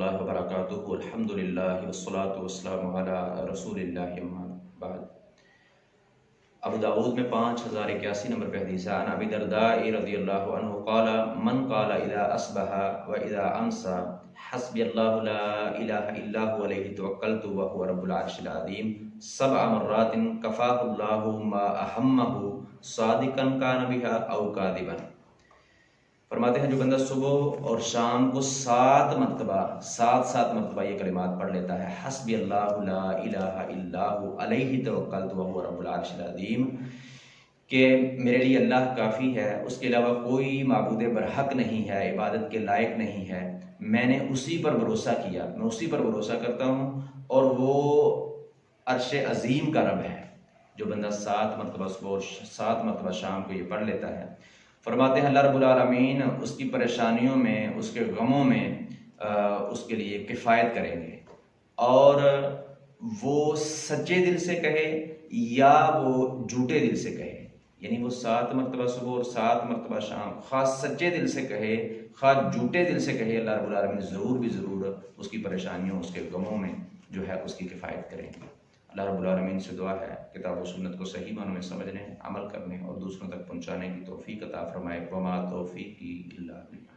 रहमतुल्लाहि व बरकातुहू। अल्हम्दुलिल्लाहि वस्सलातु वस्सलामु अला रसूलिल्लाहि अम्मा बाद। अबू दाऊद में 5081 नंबर पे हदीस है। अबी दरदा रज़ियल्लाहु अन्हु क़ाला मन क़ाला इज़ा अस्बहा व इज़ा अमसा हस्बियल्लाहु ला इलाहा इल्ला हु अलैहि तवक्कलतु व हुवा रब्बुल अर्शिल अज़ीम सबअ मर्रातिन कफ़ाहुल्लाहु मा अहम्महु सादिकन कान बिहा औ कादिबन। फरमाते हैं जो बंदा सुबह और शाम को 7 मरतबा ये कलिमात पढ़ लेता है, हस्बी अल्लाहु ला इलाहा इल्ला हु अलैहि तवक्कलतु व हुवा रब्बुल अर्शिल अज़ीम, कि मेरे लिए अल्लाह काफ़ी है, उसके अलावा कोई माबूद बरहक नहीं है, इबादत के लायक नहीं है, मैंने उसी पर भरोसा किया, मैं उसी पर भरोसा करता हूँ और वो अर्श अज़ीम का रब है। जो बंदा 7 मरतबा सुबह और 7 मरतबा शाम को ये पढ़ लेता है, फरमाते हैं अल्लाह रब्बुल आलमीन उसकी परेशानियों में, उसके गमों में उसके लिए किफ़ायत करेंगे। और वो सच्चे दिल से कहे या वो झूठे दिल से कहे, यानी वो 7 मरतबा सुबह और 7 मरतबा शाम ख़ास सच्चे दिल से कहे, ख़ास झूठे दिल से कहे, अल्लाह रब्बुल आलमीन ज़रूर उसकी परेशानियों, उसके गमों में जो है उसकी किफ़ायत करेंगे। अल्लाह रब्बुल आलमीन से दुआ है किताब और सुन्नत को सही मानों में समझने, अमल करने और दूसरों तक पहुँचाने की तौफ़ीक़ अता फ़रमाए। वमा तौफ़ीक़ी इल्ला बिल्लाह।